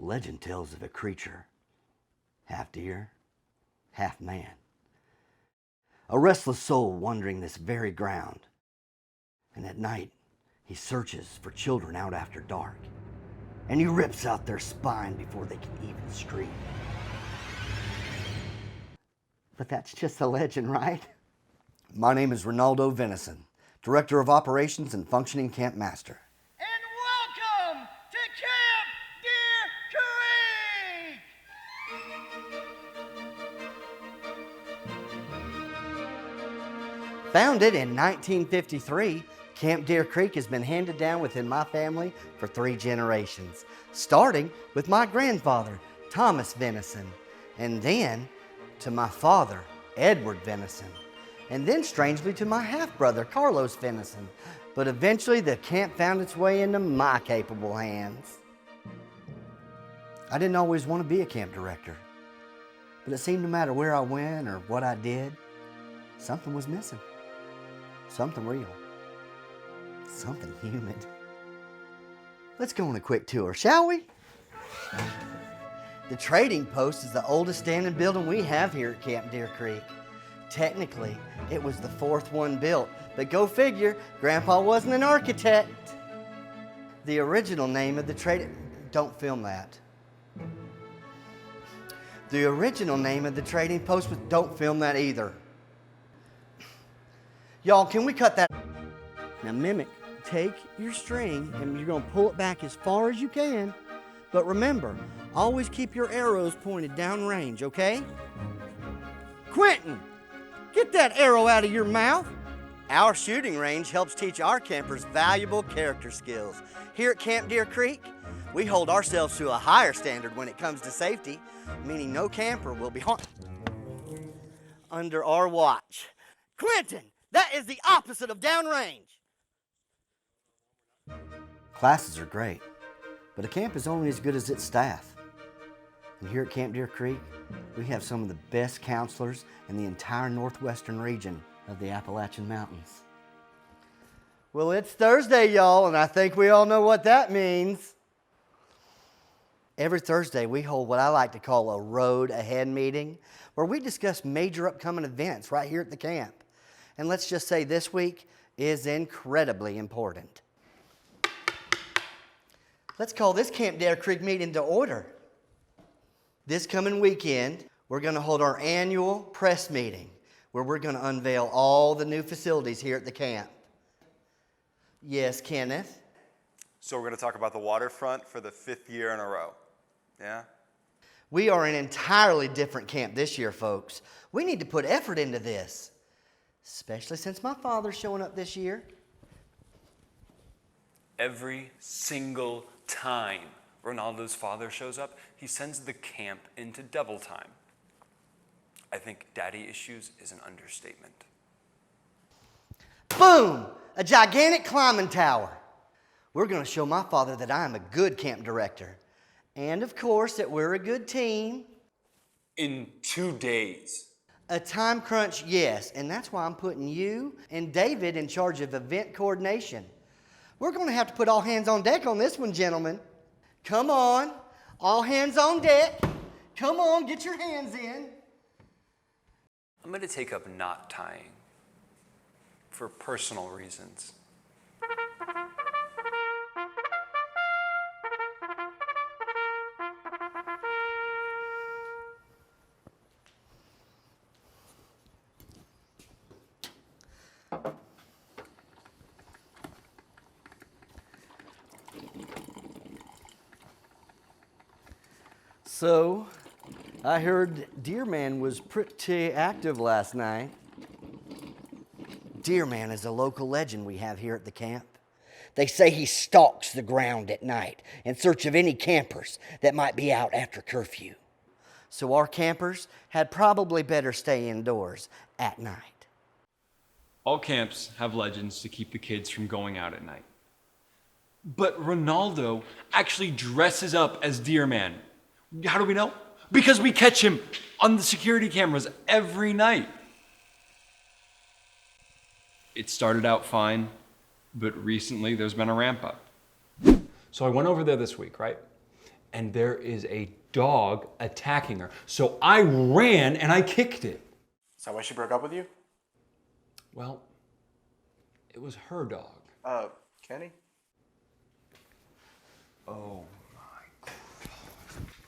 legend tells of a creature, half deer, half man. A restless soul wandering this very ground. And at night, he searches for children out after dark. And he rips out their spine before they can even scream. But that's just a legend, right? My name is Renaldo Venison, Director of Operations and Functioning Camp Master. And welcome to Camp Deer Creek! Founded in 1953, Camp Deer Creek has been handed down within my family for 3 generations, starting with my grandfather, Thomas Venison, and then to my father, Edward Venison, and then strangely to my half-brother, Carlos Venison. But eventually the camp found its way into my capable hands. I didn't always want to be a camp director, but it seemed no matter where I went or what I did, something was missing. Something real. Something human. Let's go on a quick tour, shall we? The trading post is the oldest standing building we have here at Camp Deer Creek. Technically, it was the 4th one built, but go figure, Grandpa wasn't an architect. The original name of the trading... Don't film that. The original name of the trading post was... Don't film that either. Y'all, can we cut that? Now, Mimic, take your string and you're going to pull it back as far as you can. But remember, always keep your arrows pointed downrange, okay? Quentin, get that arrow out of your mouth. Our shooting range helps teach our campers valuable character skills. Here at Camp Deer Creek, we hold ourselves to a higher standard when it comes to safety, meaning no camper will be harmed under our watch. Quentin, that is the opposite of downrange. Classes are great, but a camp is only as good as its staff. And here at Camp Deer Creek, we have some of the best counselors in the entire northwestern region of the Appalachian Mountains. Well, it's Thursday, y'all, and I think we all know what that means. Every Thursday, we hold what I like to call a road ahead meeting, where we discuss major upcoming events right here at the camp. And let's just say this week is incredibly important. Let's call this Camp Deer Creek meeting to order. This coming weekend, we're going to hold our annual press meeting where we're going to unveil all the new facilities here at the camp. Yes, Kenneth? So we're going to talk about the waterfront for the 5th year in a row. Yeah? We are an entirely different camp this year, folks. We need to put effort into this, especially since my father's showing up this year. Every single time Ronaldo's father shows up, he sends the camp into double time. I think daddy issues is an understatement. Boom! A gigantic climbing tower. We're going to show my father that I am a good camp director. And of course, that we're a good team. In 2 days. A time crunch, yes. And that's why I'm putting you and David in charge of event coordination. We're going to have to put all hands on deck on this one, gentlemen. Come on. All hands on deck. Come on, get your hands in. I'm going to take up knot tying for personal reasons. So, I heard Deerman was pretty active last night. Deerman is a local legend we have here at the camp. They say he stalks the ground at night in search of any campers that might be out after curfew. So our campers had probably better stay indoors at night. All camps have legends to keep the kids from going out at night. But Renaldo actually dresses up as Deerman. How do we know? Because we catch him on the security cameras every night. It started out fine, but recently there's been a ramp up. So I went over there this week, right? and there is a dog attacking her. So I ran and I kicked it. Is that why she broke up with you? Well, it was her dog. Kenny? Oh my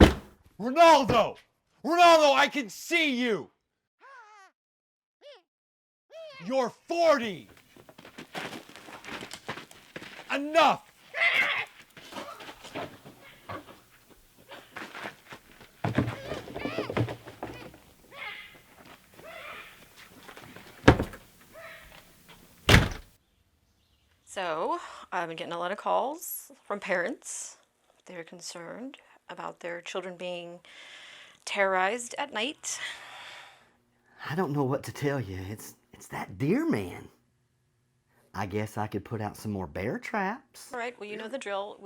God. Renaldo! Renaldo, I can see you! You're 40! Enough! So, I've been getting a lot of calls from parents. They're concerned about their children being terrorized at night. I don't know what to tell you. It's that deer man. I guess I could put out some more bear traps. All right, well, you know the drill.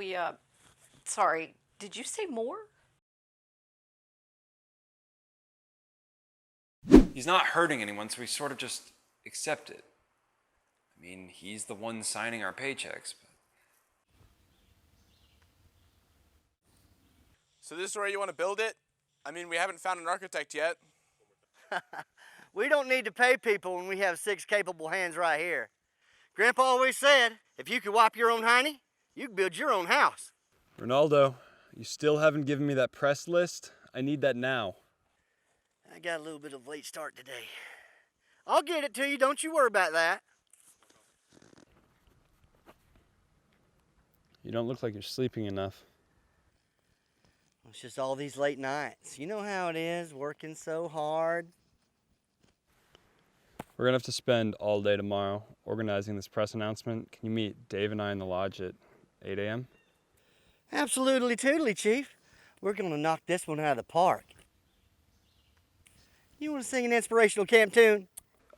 Sorry, did you say more? He's not hurting anyone, so we sort of just accept it. I mean, he's the one signing our paychecks. But... So this is where you want to build it? I mean, we haven't found an architect yet. We don't need to pay people when we have 6 capable hands right here. Grandpa always said, if you could wipe your own hiney, you could build your own house. Renaldo, you still haven't given me that press list? I need that now. I got a little bit of a late start today. I'll get it to you, don't you worry about that. You don't look like you're sleeping enough. It's just all these late nights. You know how it is, working so hard. We're gonna have to spend all day tomorrow organizing this press announcement. Can you meet Dave and I in the lodge at 8 a.m.? Absolutely toodly, Chief. We're gonna knock this one out of the park. You wanna sing an inspirational camp tune?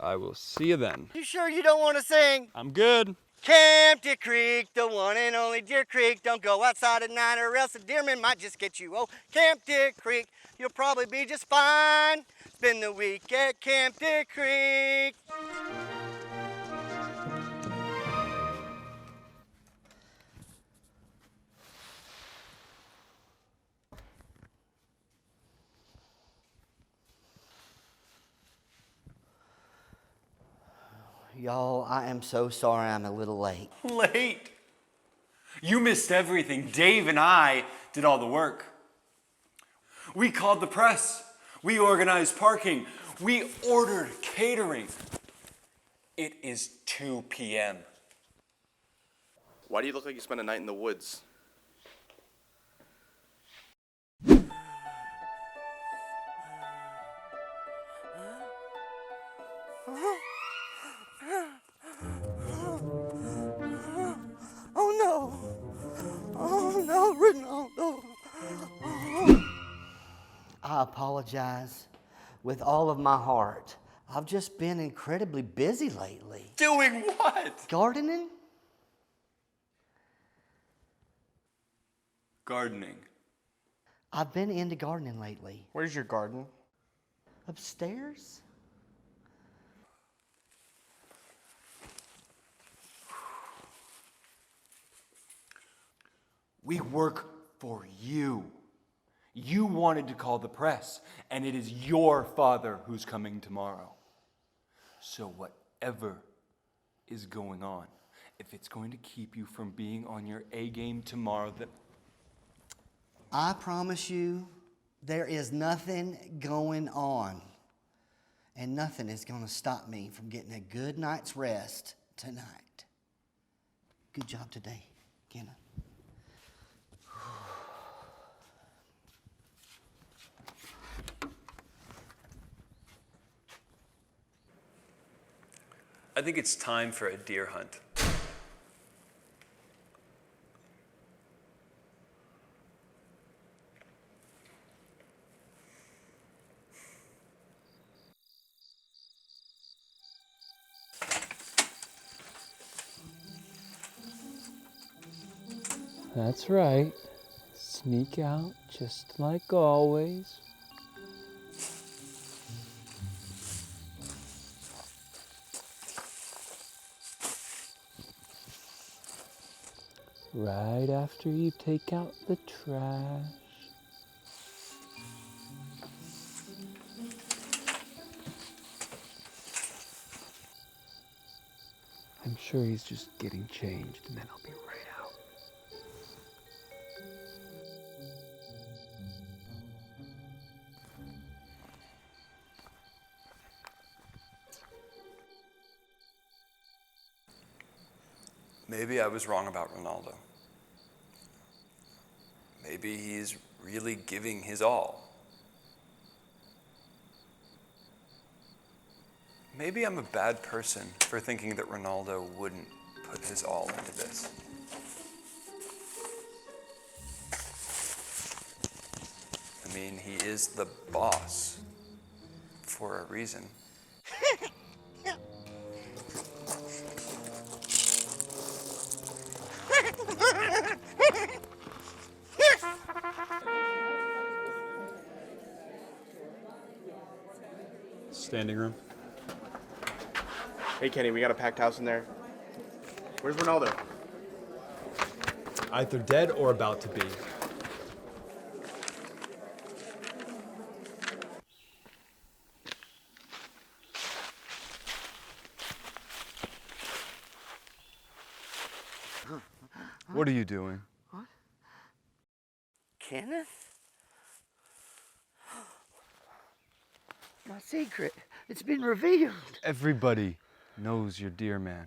I will see you then. You sure you don't wanna sing? I'm good. Camp Deer Creek, the one and only Deer Creek. Don't go outside at night or else a deerman might just get you. Oh, Camp Deer Creek, you'll probably be just fine. Spend the week at Camp Deer Creek. Y'all, I am so sorry I'm a little late. Late? You missed everything. Dave and I did all the work. We called the press. We organized parking. We ordered catering. It is 2 p.m. Why do you look like you spent a night in the woods? Oh no! Oh no, Renaldo! I apologize with all of my heart. I've just been incredibly busy lately. Doing what? Gardening? Gardening. I've been into gardening lately. Where's your garden? Upstairs? We work for you. You wanted to call the press, and it is your father who's coming tomorrow. So whatever is going on, if it's going to keep you from being on your A game tomorrow, then... I promise you, there is nothing going on. And nothing is going to stop me from getting a good night's rest tonight. Good job today, Kenna. I think it's time for a deer hunt. That's right. Sneak out just like always. Right after you take out the trash. sure he's just getting changed, and then I'll be right out. Maybe I was wrong about Renaldo. Maybe he's really giving his all. Maybe I'm a bad person for thinking that Renaldo wouldn't put his all into this. I mean, he is the boss for a reason. Standing room. Hey, Kenny, we got a packed house in there. Where's Renaldo? Either dead or about to be. What are you doing? Kenneth? My secret. It's been revealed. Everybody knows your dear man.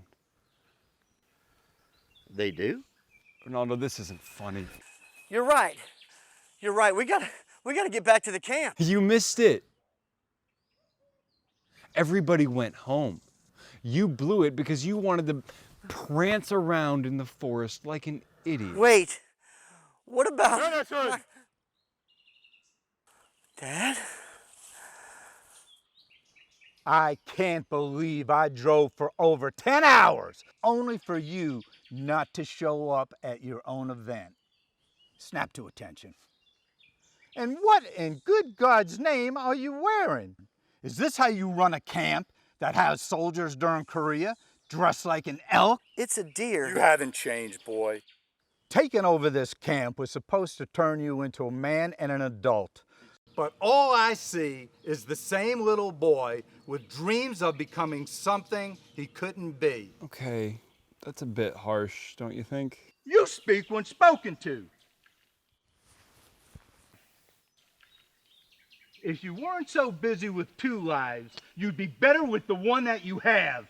They do? Renaldo, this isn't funny. You're right. You're right. We gotta get back to the camp. You missed it. Everybody went home. You blew it because you wanted to prance around in the forest like an idiot. Wait. What about... No, Dad? I can't believe I drove for over 10 hours only for you not to show up at your own event. Snap to attention. And what in good God's name are you wearing? Is this how you run a camp that has soldiers during Korea dressed like an elk? It's a deer. You haven't changed, boy. Taking over this camp was supposed to turn you into a man and an adult. But all I see is the same little boy with dreams of becoming something he couldn't be. Okay, that's a bit harsh, don't you think? You speak when spoken to. If you weren't so busy with two lives, you'd be better with the one that you have.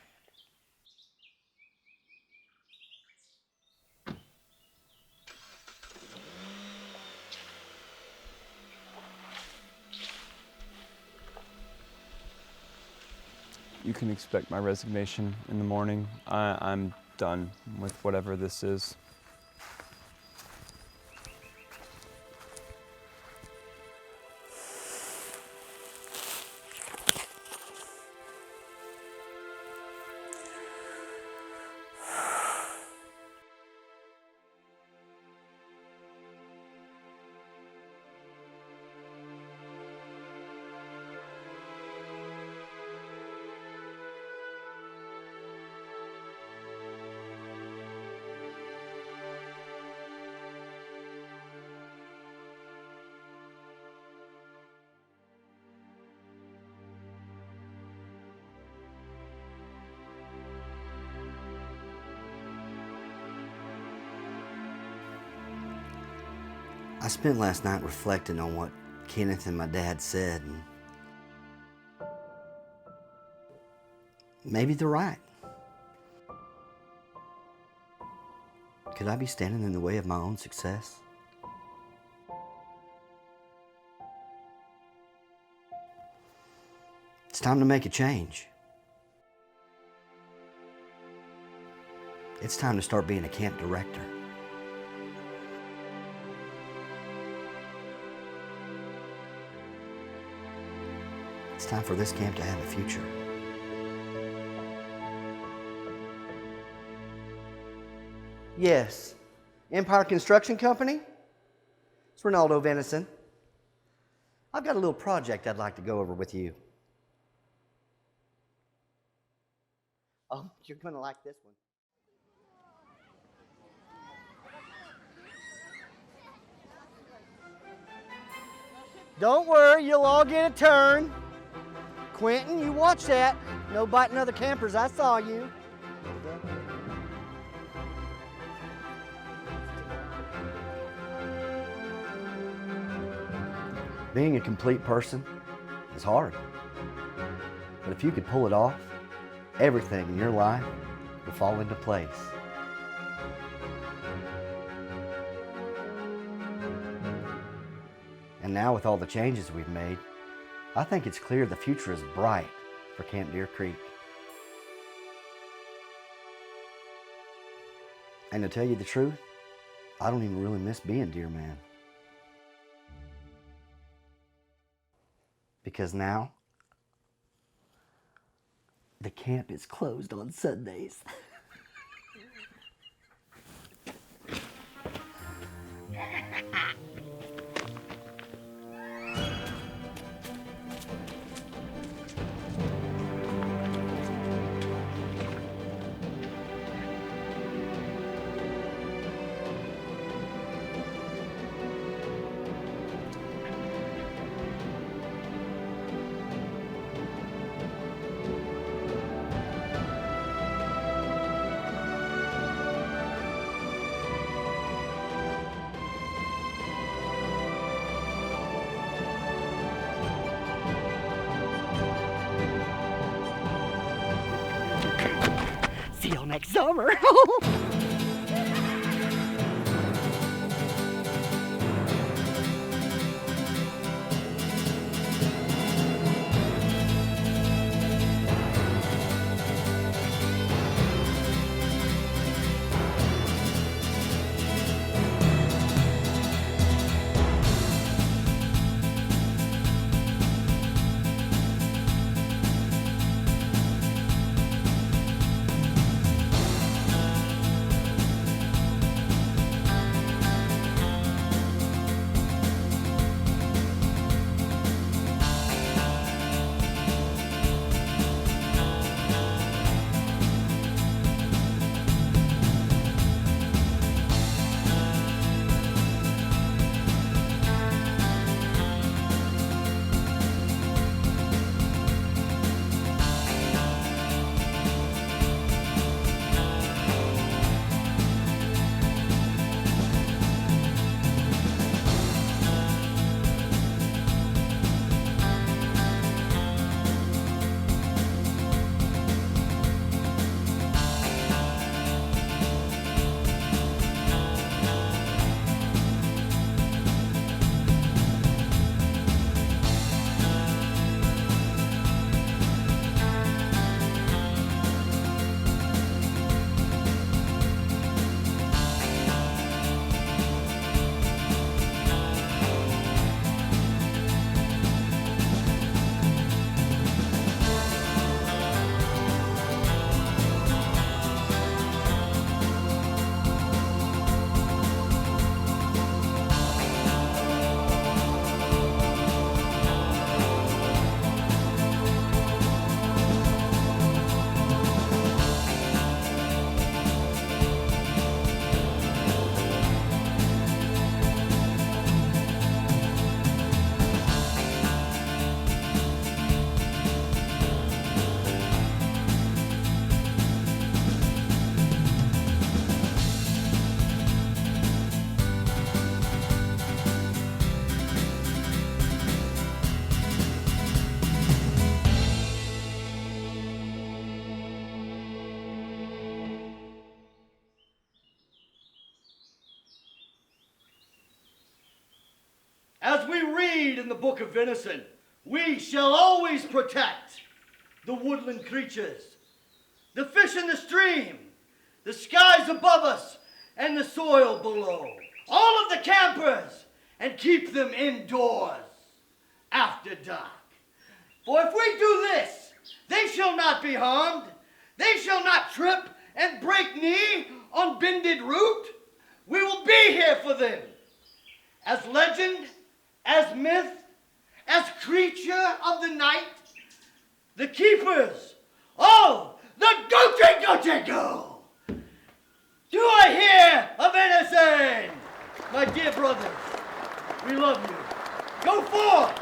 You can expect my resignation in the morning. I'm done with whatever this is. I spent last night reflecting on what Kenneth and my dad said, and maybe they're right. Could I be standing in the way of my own success? It's time to make a change. It's time to start being a camp director. It's time for this camp to have a future. Yes. Empire Construction Company? It's Renaldo Venison. I've got a little project I'd like to go over with you. Oh, you're going to like this one. Don't worry, you'll all get a turn. Quentin, you watch that. No biting other campers, I saw you. Being a complete person is hard. But if you could pull it off, everything in your life will fall into place. And now with all the changes we've made, I think it's clear the future is bright for Camp Deer Creek. And to tell you the truth, I don't even really miss being Deer Man. Because now, the camp is closed on Sundays. See you next summer. As we read in the book of Venison, we shall always protect the woodland creatures, the fish in the stream, the skies above us, and the soil below, all of the campers, and keep them indoors after dark. For if we do this, they shall not be harmed. They shall not trip and break knee on bended root. We will be here for them, as legend, as myth, as creature of the night, the keepers of the go. Do I hear a venison? My dear brothers, we love you. Go forth